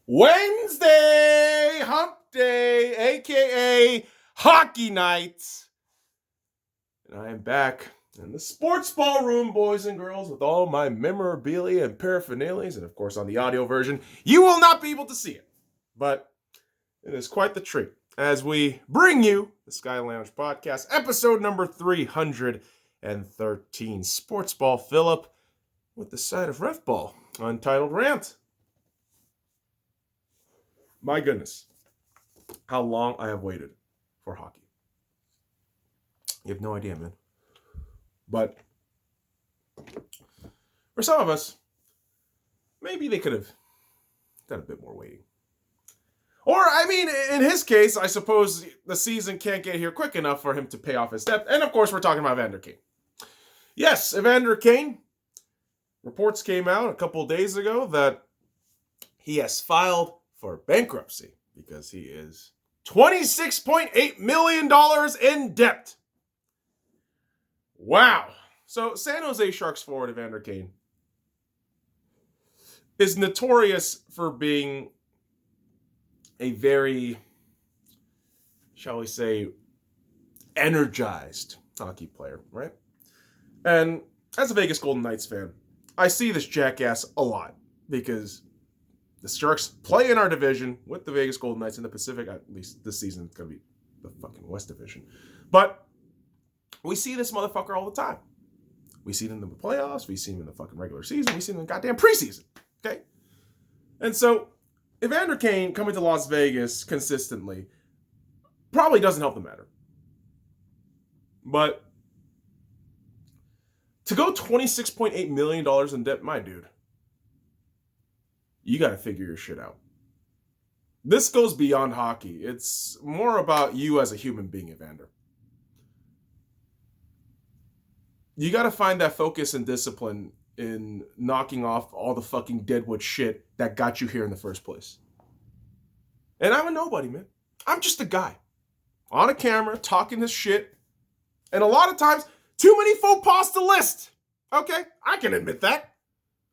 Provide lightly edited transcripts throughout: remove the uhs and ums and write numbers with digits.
Wednesday, hump day, aka hockey night. And I am back in the Sportsball room, boys and girls, with all my memorabilia and paraphernalia. And of course, on the audio version, you will not be able to see it. But it is quite the treat as we bring you the Sky Lounge podcast, episode number 313. Sportsball Phillip with the side of Refball, Untitled Rant. My goodness, how long I have waited for hockey. You have no idea, man. But for some of us, maybe they could have done a bit more waiting. Or, I mean, in his case, I suppose the season can't get here quick enough for him to pay off his debt. And of course, we're talking about Evander Kane. Yes, Evander Kane. Reports came out a couple of days ago that he has filed for bankruptcy because he is $26.8 million in debt. Wow. So San Jose Sharks forward Evander Kane is notorious for being a very, shall we say, energized hockey player, right? And as a Vegas Golden Knights fan, I see this jackass a lot because the Sharks play in our division with the Vegas Golden Knights in the Pacific. At least this season, it's going to be the fucking West Division. But we see this motherfucker all the time. We see him in the playoffs. We see him in the fucking regular season. We see him in the goddamn preseason. Okay? And so, Evander Kane coming to Las Vegas consistently probably doesn't help the matter. But to go $26.8 million in debt, my dude, you got to figure your shit out. This goes beyond hockey. It's more about you as a human being, Evander. You got to find that focus and discipline in knocking off all the fucking deadwood shit that got you here in the first place. And I'm a nobody, man. I'm just a guy on a camera talking this shit. And a lot of times, too many faux pas to list. Okay, I can admit that.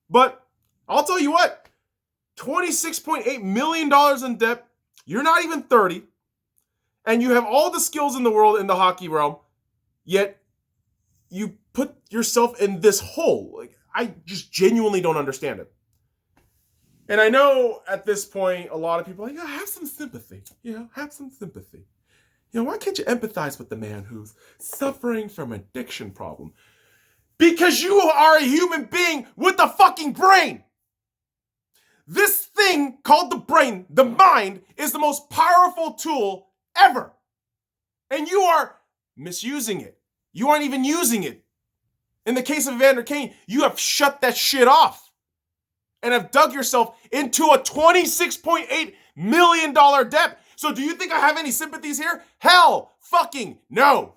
But I'll tell you what. $26.8 million in debt. You're not even 30. And you have all the skills in the world in the hockey realm. Yet you put yourself in this hole. Like, I just genuinely don't understand it. And I know at this point, a lot of people are like, have some sympathy. Have some sympathy. Why can't you empathize with the man who's suffering from an addiction problem? Because you are a human being with a fucking brain. This thing called the brain, the mind, is the most powerful tool ever. And you are misusing it. You aren't even using it. In the case of Evander Kane, you have shut that shit off and have dug yourself into a $26.8 million debt. So do you think I have any sympathies here? Hell fucking no.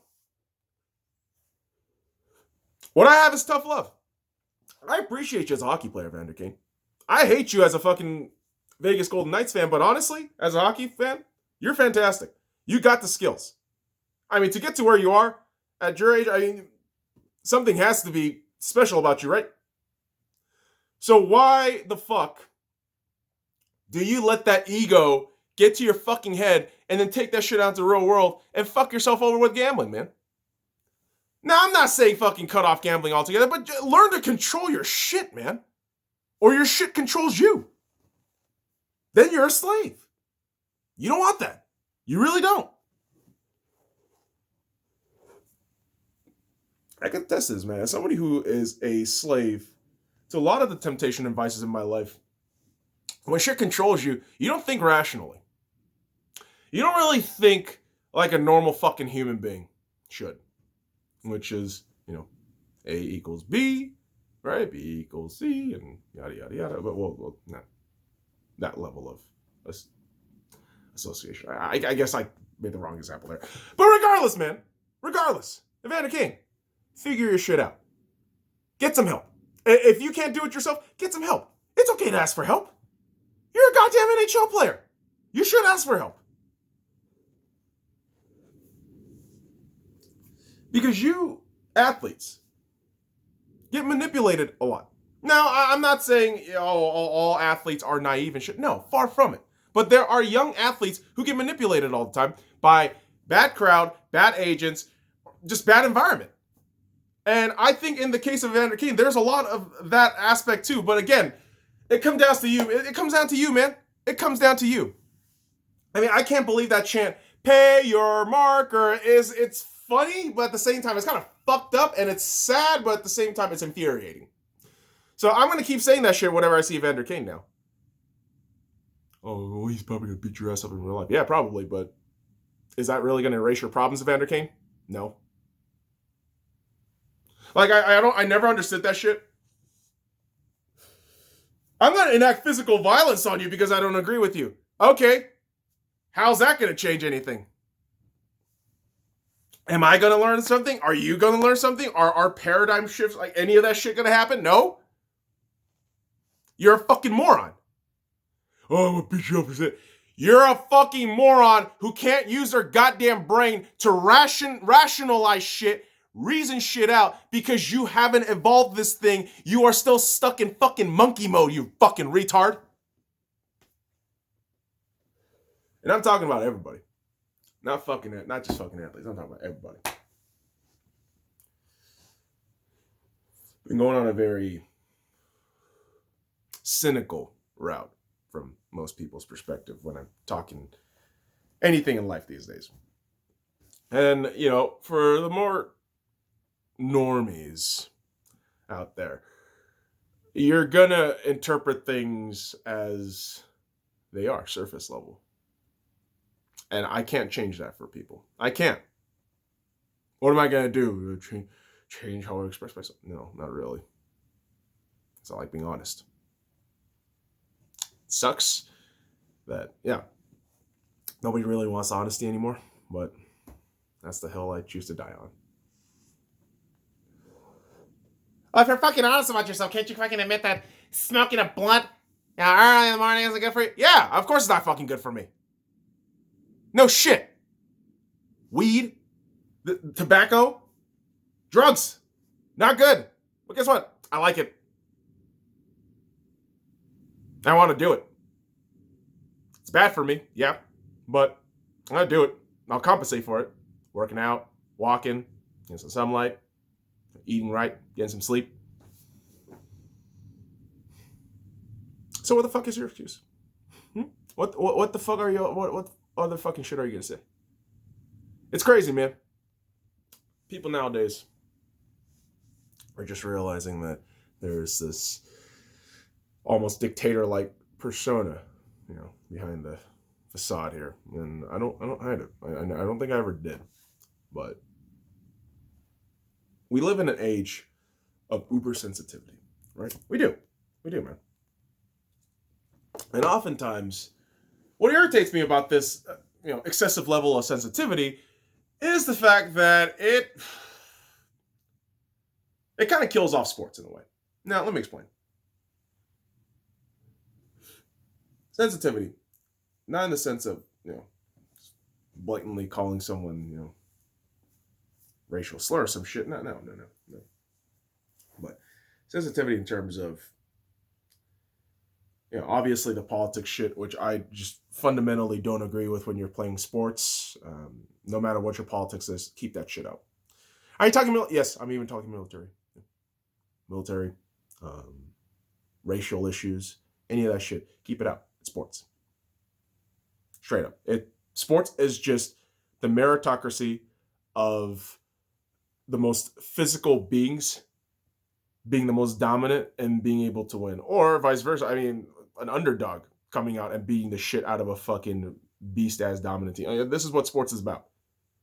What I have is tough love. I appreciate you as a hockey player, Evander Kane. I hate you as a fucking Vegas Golden Knights fan, but honestly, as a hockey fan, you're fantastic. You got the skills. I mean, to get to where you are at your age, I mean, something has to be special about you, right? So why the fuck do you let that ego get to your fucking head and then take that shit out into the real world and fuck yourself over with gambling, man? Now, I'm not saying fucking cut off gambling altogether, but learn to control your shit, man. Or your shit controls you. Then you're a slave. You don't want that. You really don't. I can test this, man. As somebody who is a slave to a lot of the temptation and vices in my life, when shit controls you, you don't think rationally. You don't really think like a normal fucking human being should. Which is, A equals B, right? B equals C, and yada, yada, yada. But, well, not that level of association. I guess I made the wrong example there. But regardless, man, Evander Kane, figure your shit out. Get some help. If you can't do it yourself, get some help. It's okay to ask for help. You're a goddamn NHL player. You should ask for help. Because you athletes get manipulated a lot. Now, I'm not saying all athletes are naive and shit. No, far from it. But there are young athletes who get manipulated all the time by bad crowd, bad agents, just bad environment. And I think in the case of Evander Kane, there's a lot of that aspect too. But again, it comes down to you. It comes down to you, man. It comes down to you. I mean, I can't believe that chant, pay your marker, it's funny, but at the same time, it's kind of fucked up and it's sad, but at the same time, it's infuriating. So I'm going to keep saying that shit whenever I see Evander Kane now. Oh, well, he's probably going to beat your ass up in real life. Yeah, probably, but is that really going to erase your problems, Evander Kane? No. Like, I never understood that shit. I'm going to enact physical violence on you because I don't agree with you. Okay. How's that going to change anything? Am I going to learn something? Are you going to learn something? Are our paradigm shifts, like any of that shit going to happen? No. You're a fucking moron. Oh, I'm going to beat you up for that. You're a fucking moron who can't use their goddamn brain to rationalize shit, reason shit out because you haven't evolved this thing. You are still stuck in fucking monkey mode, you fucking retard. And I'm talking about everybody. Not just fucking athletes. I'm talking about everybody. Been going on a very cynical route from most people's perspective when I'm talking anything in life these days. And, for the more normies out there, you're gonna interpret things as they are, surface level. And I can't change that for people. I can't. What am I gonna do? Change how I express myself? No, not really. It's not like being honest. It sucks that, nobody really wants honesty anymore, but that's the hill I choose to die on. Well, if you're fucking honest about yourself, can't you fucking admit that smoking a blunt early in the morning isn't good for you? Yeah, of course it's not fucking good for me. No shit. Weed, tobacco, drugs, not good. But guess what? I like it. I want to do it. It's bad for me, yeah, but I'm going to do it. I'll compensate for it. Working out, walking, getting some sunlight, eating right, getting some sleep. So what the fuck is your excuse? What the fuck are you, what other fucking shit are you going to say? It's crazy, man. People nowadays are just realizing that there's this almost dictator-like persona, behind the facade here. And I don't hide it. I don't think I ever did. But we live in an age of uber sensitivity, right? We do, man. And oftentimes, what irritates me about this, excessive level of sensitivity is the fact that it kind of kills off sports in a way. Now, let me explain. Sensitivity, not in the sense of, blatantly calling someone, racial slur or some shit. No. But sensitivity in terms of, obviously the politics shit, which I just fundamentally don't agree with when you're playing sports. No matter what your politics is, keep that shit out. Are you talking yes, I'm even talking military. Military, racial issues, any of that shit, keep it out. It's sports. Straight up. Sports is just the meritocracy of the most physical beings being the most dominant and being able to win. Or vice versa. I mean, an underdog coming out and beating the shit out of a fucking beast-ass dominant team. This is what sports is about.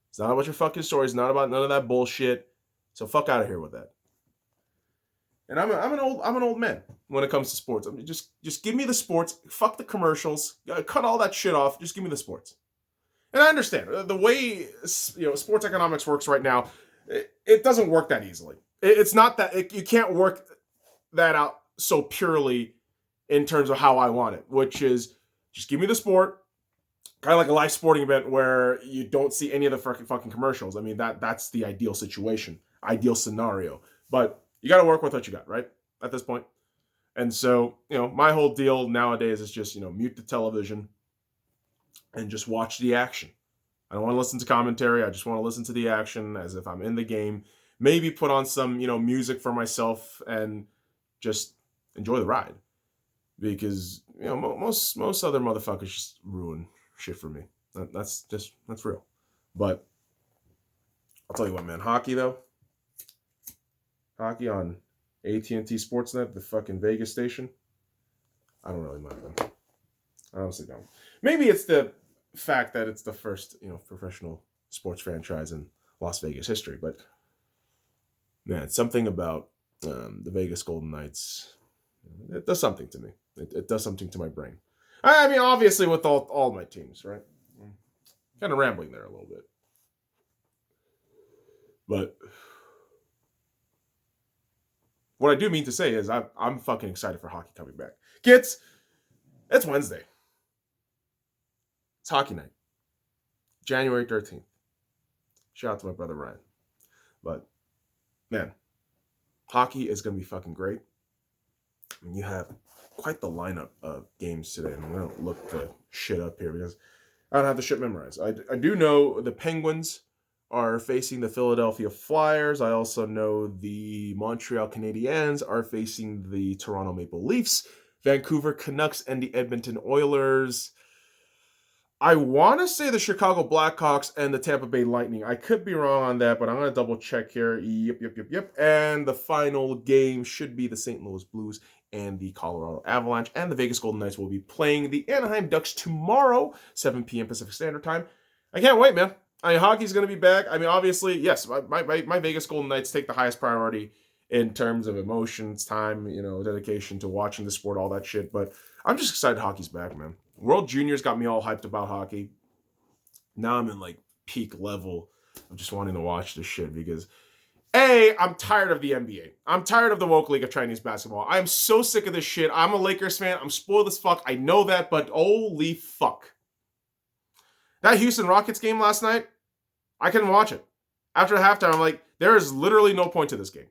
It's not about your fucking story. It's not about none of that bullshit. So fuck out of here with that. And I'm an old man when it comes to sports. I mean, just give me the sports. Fuck the commercials. Cut all that shit off. Just give me the sports. And I understand the way sports economics works right now. It doesn't work that easily. It's not that you can't work that out so purely in terms of how I want it, which is just give me the sport, kind of like a live sporting event where you don't see any of the fucking commercials. I mean, that's the ideal situation, ideal scenario. But you got to work with what you got, right? At this point. And so, my whole deal nowadays is just, mute the television and just watch the action. I don't want to listen to commentary. I just want to listen to the action as if I'm in the game. Maybe put on some, music for myself and just enjoy the ride. Because, most other motherfuckers just ruin shit for me. That's real. But I'll tell you what, man. Hockey, though. Hockey on AT&T Sportsnet, the fucking Vegas station. I don't really mind them. I honestly don't. Maybe it's the fact that it's the first, professional sports franchise in Las Vegas history. But, man, something about the Vegas Golden Knights, it does something to me. It does something to my brain. I mean, obviously with all my teams, right? Kind of rambling there a little bit. But what I do mean to say is I'm fucking excited for hockey coming back. Kids, it's Wednesday. It's hockey night. January 13th. Shout out to my brother Ryan. But, man, hockey is going to be fucking great. I mean, you have quite the lineup of games today. And I'm going to look the shit up here because I don't have the shit memorized. I do know the Penguins are facing the Philadelphia Flyers. I also know the Montreal Canadiens are facing the Toronto Maple Leafs, Vancouver Canucks, and the Edmonton Oilers. I want to say the Chicago Blackhawks and the Tampa Bay Lightning. I could be wrong on that, but I'm going to double check here. Yep. And the final game should be the St. Louis Blues and the Colorado Avalanche. And the Vegas Golden Knights will be playing the Anaheim Ducks tomorrow, 7 p.m. Pacific Standard Time. I can't wait, man. I mean, hockey's going to be back. I mean, obviously, yes, my Vegas Golden Knights take the highest priority in terms of emotions, time, dedication to watching the sport, all that shit. But I'm just excited hockey's back, man. World Juniors got me all hyped about hockey. Now I'm in like peak level of just wanting to watch this shit because I'm tired of the NBA. I'm tired of the woke league of Chinese basketball. I'm so sick of this shit. I'm a Lakers fan. I'm spoiled as fuck. I know that, but holy fuck. That Houston Rockets game last night, I couldn't watch it. After halftime, I'm like, there is literally no point to this game.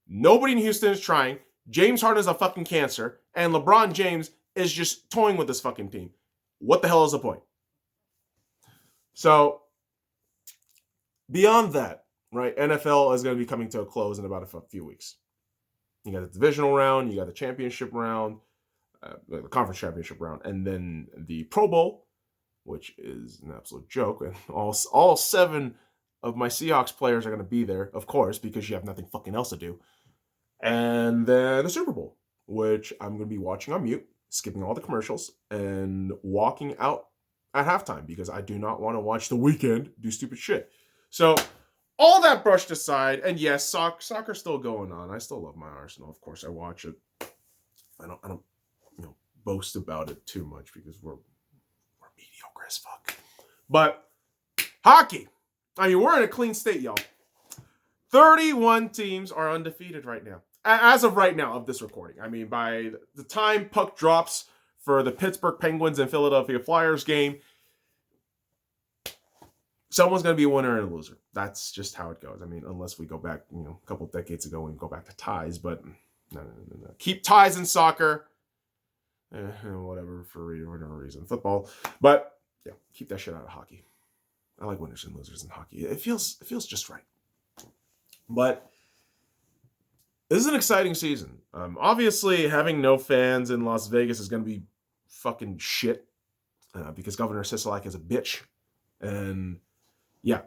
Nobody in Houston is trying. James Harden is a fucking cancer, and LeBron James is just toying with this fucking team. What the hell is the point? So, beyond that, right, NFL is going to be coming to a close in about a few weeks. You got the divisional round, you got the championship round, the conference championship round, and then the Pro Bowl, which is an absolute joke. And all 7 of my Seahawks players are going to be there, of course, because you have nothing fucking else to do. And then the Super Bowl, which I'm going to be watching on mute, skipping all the commercials, and walking out at halftime because I do not want to watch The Weeknd do stupid shit. So, all that brushed aside, and yes, soccer's still going on. I still love my Arsenal. Of course, I watch it. I don't boast about it too much because we're mediocre as fuck. But hockey. I mean, we're in a clean state, y'all. 31 teams are undefeated right now. As of right now of this recording. I mean, by the time puck drops for the Pittsburgh Penguins and Philadelphia Flyers game, someone's going to be a winner and a loser. That's just how it goes. I mean, unless we go back, a couple of decades ago and go back to ties, but no. Keep ties in soccer. Whatever, for whatever reason. Football. But, yeah, keep that shit out of hockey. I like winners and losers in hockey. It feels just right. But this is an exciting season. Obviously, having no fans in Las Vegas is going to be fucking shit because Governor Sisolak is a bitch. And, yeah.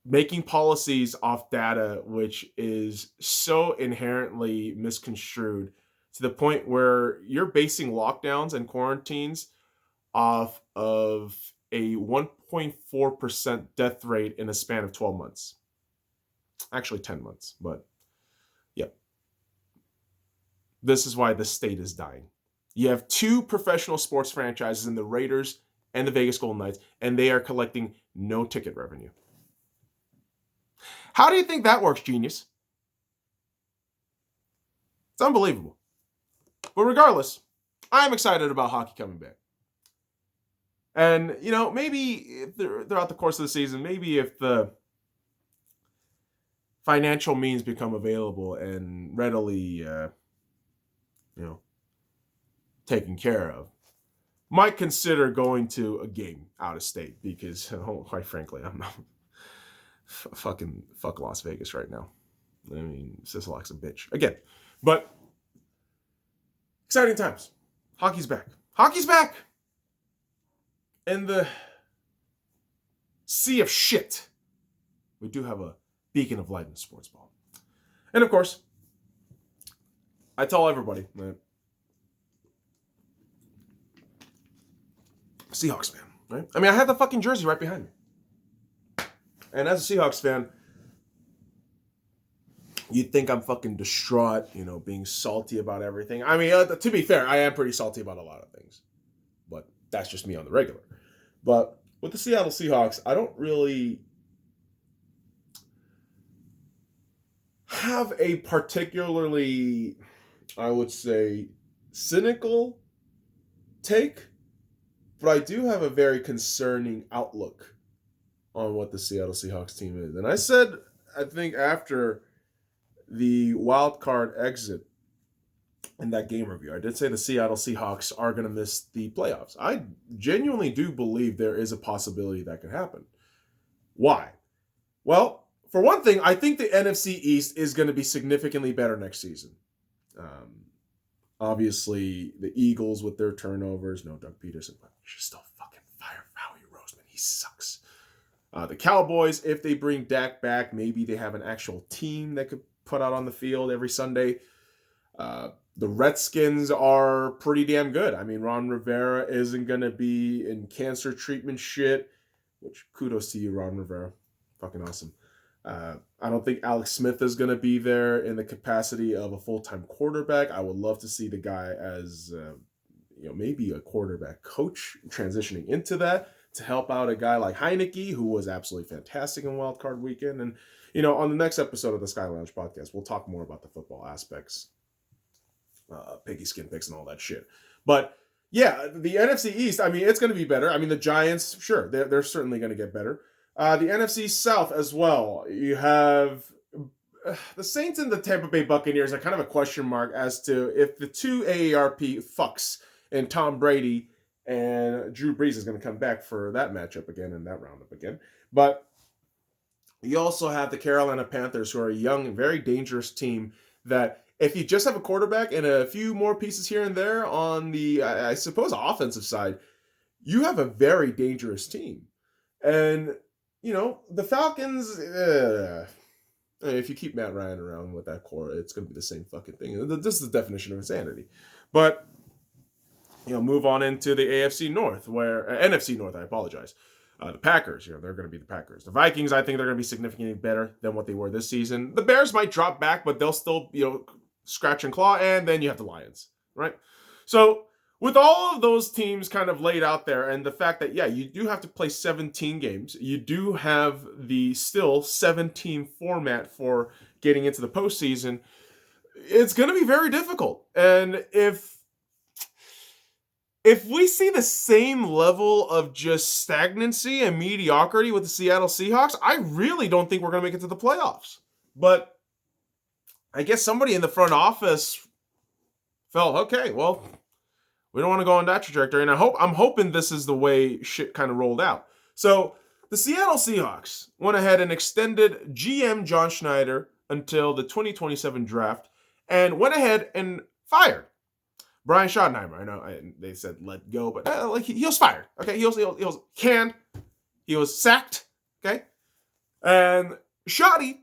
Making policies off data, which is so inherently misconstrued to the point where you're basing lockdowns and quarantines off of a 1.4% death rate in a span of 12 months. Actually 10 months, but yeah. This is why the state is dying. You have 2 professional sports franchises in the Raiders and the Vegas Golden Knights, and they are collecting no ticket revenue. How do you think that works, genius? It's unbelievable. But regardless, I'm excited about hockey coming back. And, maybe throughout the course of the season, maybe if the financial means become available and readily, taken care of, might consider going to a game out of state because, quite frankly, I'm not fuck Las Vegas right now. I mean, Sisolak's a bitch again, but exciting times. Hockey's back. Hockey's back. In the sea of shit, we do have a beacon of light in sports ball. And of course, I tell everybody, man, Seahawks fan, right? I mean, I had the fucking jersey right behind me. And as a Seahawks fan, you'd think I'm fucking distraught, being salty about everything. I mean, to be fair, I am pretty salty about a lot of things. But that's just me on the regular. But with the Seattle Seahawks, I don't really have a particularly, I would say, cynical take, but I do have a very concerning outlook on what the Seattle Seahawks team is. And I said, I think after the wild card exit in that game review, I did say the Seattle Seahawks are going to miss the playoffs. I genuinely do believe there is a possibility that could happen. Why? Well, for one thing, I think the NFC East is going to be significantly better next season. Obviously, the Eagles with their turnovers, no Doug Peterson, but you should still fucking fire Howie Roseman. He sucks. The Cowboys, if they bring Dak back, maybe they have an actual team that could put out on the field every Sunday. The Redskins are pretty damn good. I mean, Ron Rivera isn't going to be in cancer treatment shit, which kudos to you, Ron Rivera. Fucking awesome. I don't think Alex Smith is going to be there in the capacity of a full-time quarterback. I would love to see the guy as, maybe a quarterback coach transitioning into that to help out a guy like Heineke, who was absolutely fantastic in Wild Card Weekend. And, on the next episode of the Sky Lounge podcast, we'll talk more about the football aspects, piggy skin picks and all that shit. But yeah, the NFC East, I mean, it's going to be better. I mean, the Giants, sure, they're certainly going to get better. The NFC South as well. You have the Saints and the Tampa Bay Buccaneers are kind of a question mark as to if the two AARP fucks and Tom Brady and Drew Brees is going to come back for that matchup again and that roundup again. But you also have the Carolina Panthers, who are a young and very dangerous team that if you just have a quarterback and a few more pieces here and there on the, I suppose, offensive side, you have a very dangerous team. And the Falcons, if you keep Matt Ryan around with that core, it's going to be the same fucking thing. This is the definition of insanity. But, move on into the NFC North, NFC North, I apologize. The Packers, they're going to be the Packers. The Vikings, I think they're going to be significantly better than what they were this season. The Bears might drop back, but they'll still, scratch and claw. And then you have the Lions, right? So, with all of those teams kind of laid out there and the fact that, yeah, you do have to play 17 games. You do have the still 7-team format for getting into the postseason. It's going to be very difficult. And if we see the same level of just stagnancy and mediocrity with the Seattle Seahawks, I really don't think we're going to make it to the playoffs. But I guess somebody in the front office felt, okay, well, we don't want to go on that trajectory, and I'm hoping this is the way shit kind of rolled out. So the Seattle Seahawks went ahead and extended GM John Schneider until the 2027 draft, and went ahead and fired Brian Schottenheimer. I know they said let go, but he was fired. Okay, he was canned. He was sacked. Okay, and Schotty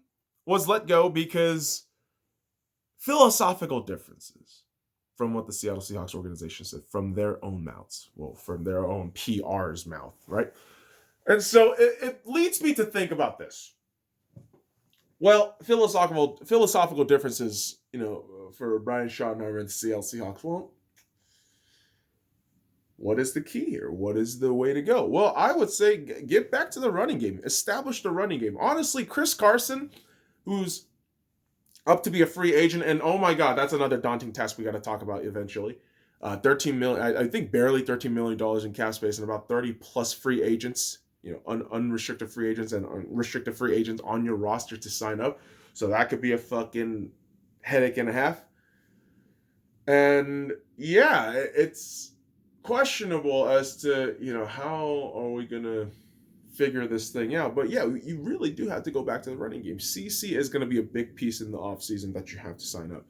was let go because philosophical differences from what the Seattle Seahawks organization said, from their own mouths. Well, from their own PR's mouth, right? And so it leads me to think about this. Well, philosophical differences, for Brian Schottenheimer and the Seattle Seahawks. Well, what is the key here? What is the way to go? Well, I would say get back to the running game. Establish the running game. Honestly, Chris Carson, who's up to be a free agent, and oh my God, that's another daunting task we got to talk about eventually. $13 million, I think barely $13 million in cap space, and about 30 plus free agents, unrestricted free agents and restricted free agents on your roster to sign up. So that could be a fucking headache and a half. And yeah, it's questionable as to, how are we going to figure this thing out. But yeah, you really do have to go back to the running game. CC is going to be a big piece in the offseason that you have to sign up.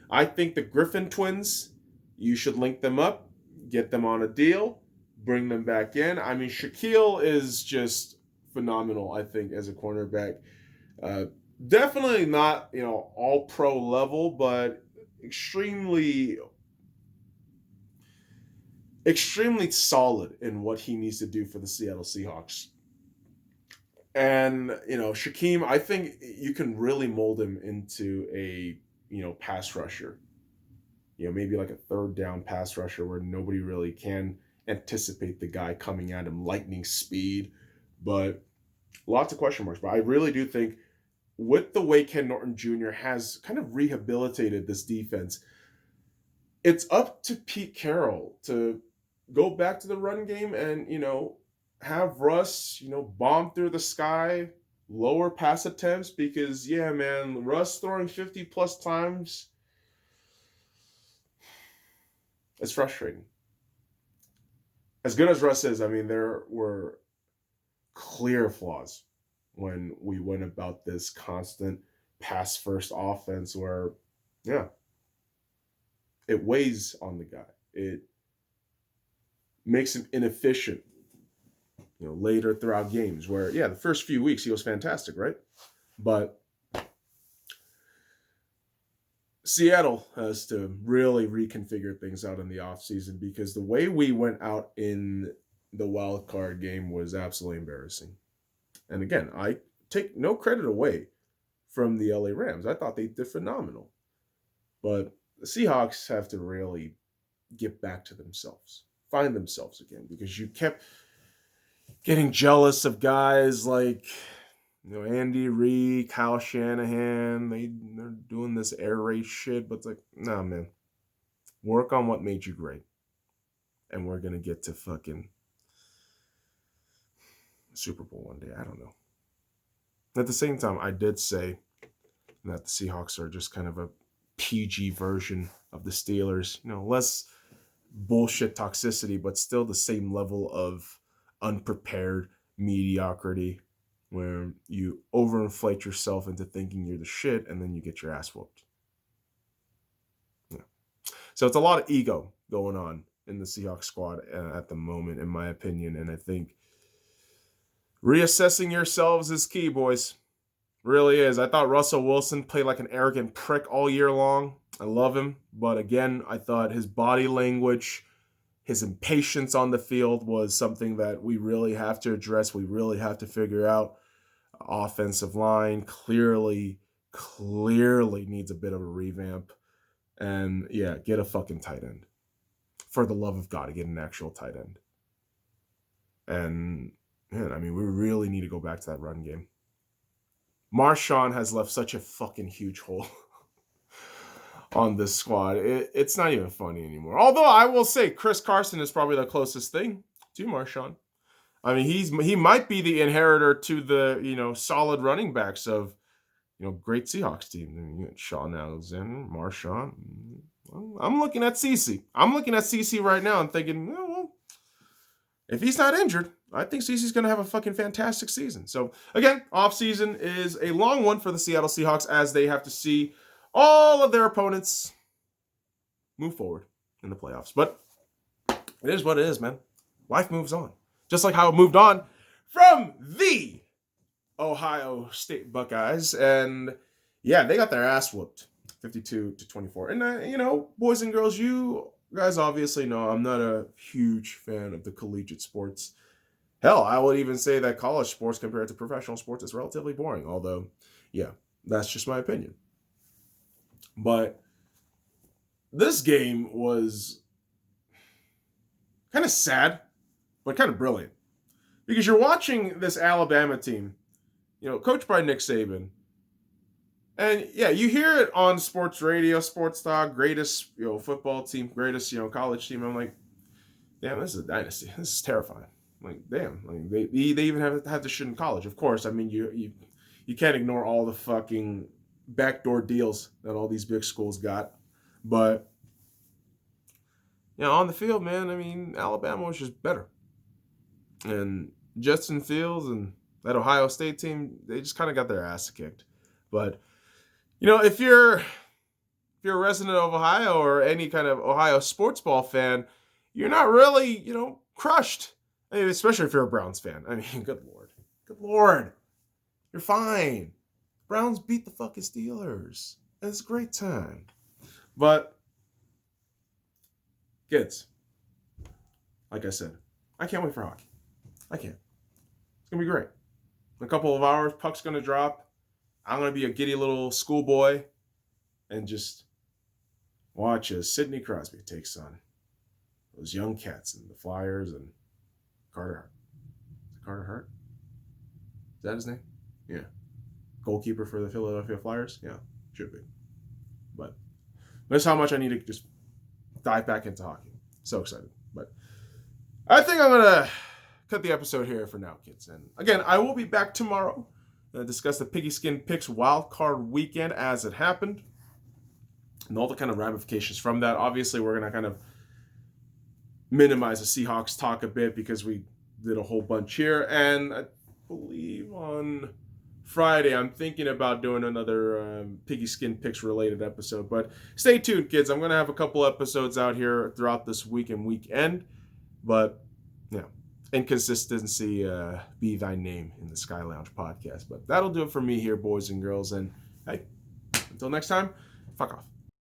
I think the Griffin twins, you should link them up, get them on a deal, bring them back in. I mean, Shaquille is just phenomenal, I think, as a cornerback. Definitely not, all pro level, but extremely solid in what he needs to do for the Seattle Seahawks. And, Shaquem, I think you can really mold him into a, pass rusher. Maybe like a third down pass rusher where nobody really can anticipate the guy coming at him lightning speed. But lots of question marks. But I really do think with the way Ken Norton Jr. has kind of rehabilitated this defense, it's up to Pete Carroll to go back to the run game and, have Russ, bomb through the sky, lower pass attempts, because, yeah, man, Russ throwing 50 plus times, it's frustrating. As good as Russ is, I mean, there were clear flaws when we went about this constant pass first offense where, yeah, it weighs on the guy. It makes him inefficient, later throughout games where, yeah, the first few weeks he was fantastic, right? But Seattle has to really reconfigure things out in the offseason, because the way we went out in the wild card game was absolutely embarrassing. And again, I take no credit away from the LA Rams. I thought they did phenomenal. But the Seahawks have to really get back to themselves, find themselves again, because you kept getting jealous of guys like, Andy Reid, Kyle Shanahan. They're doing this air raid shit, but it's like, nah, man. Work on what made you great. And we're going to get to fucking Super Bowl one day. I don't know. At the same time, I did say that the Seahawks are just kind of a PG version of the Steelers. Less bullshit toxicity, but still the same level of unprepared mediocrity where you overinflate yourself into thinking you're the shit and then you get your ass whooped. Yeah. So it's a lot of ego going on in the Seahawks squad at the moment, in my opinion. And I think reassessing yourselves is key, boys. Really is. I thought Russell Wilson played like an arrogant prick all year long. I love him. But again, I thought his body language, his impatience on the field was something that we really have to address. We really have to figure out. Offensive line clearly needs a bit of a revamp. And yeah, get a fucking tight end. For the love of God, get an actual tight end. And man, I mean, we really need to go back to that run game. Marshawn has left such a fucking huge hole on this squad. It's not even funny anymore. Although I will say Chris Carson is probably the closest thing to Marshawn. I mean, he might be the inheritor to the, solid running backs of, great Seahawks team. You got Sean Alexander, Marshawn. I'm looking at CeCe. I'm looking at CeCe right now and thinking, well, if he's not injured, I think CeCe's going to have a fucking fantastic season. So, again, offseason is a long one for the Seattle Seahawks as they have to see all of their opponents move forward in the playoffs. But it is what it is, man. Life moves on. Just like how it moved on from the Ohio State Buckeyes. And, yeah, they got their ass whooped, 52-24. And, boys and girls, you guys obviously know I'm not a huge fan of the collegiate sports. Hell, I would even say that college sports compared to professional sports is relatively boring. Although, yeah, that's just my opinion. But this game was kind of sad, but kind of brilliant. Because you're watching this Alabama team, coached by Nick Saban. And, yeah, you hear it on sports radio, sports talk, greatest, football team, greatest, college team. I'm like, damn, this is a dynasty. This is terrifying. Like, damn. Like, they even have this shit in college. Of course, I mean, you can't ignore all the fucking backdoor deals that all these big schools got. But, on the field, man, I mean, Alabama was just better. And Justin Fields and that Ohio State team, they just kind of got their ass kicked. But, if you're a resident of Ohio or any kind of Ohio Sportsball fan, you're not really, crushed. I mean, especially if you're a Browns fan. I mean, good Lord. You're fine. Browns beat the fucking Steelers. It's a great time. But, kids, like I said, I can't wait for hockey. I can't. It's going to be great. In a couple of hours, puck's going to drop. I'm going to be a giddy little schoolboy and just watch as Sidney Crosby takes on those young cats and the Flyers and Carter Hart. Carter Hart? Is that his name? Yeah. Goalkeeper for the Philadelphia Flyers? Yeah, should be. But that's how much I need to just dive back into hockey. So excited. But I think I'm going to cut the episode here for now, kids. And again, I will be back tomorrow to discuss the Piggy Skin Picks wild card weekend as it happened and all the kind of ramifications from that. Obviously, we're going to kind of minimize the Seahawks talk a bit because we did a whole bunch here. And I believe on Friday, I'm thinking about doing another Piggy Skin Picks related episode. But stay tuned, kids. I'm going to have a couple episodes out here throughout this week and weekend. But, inconsistency be thy name in the Sky Lounge podcast. But that'll do it for me here, boys and girls. And hey, until next time, fuck off.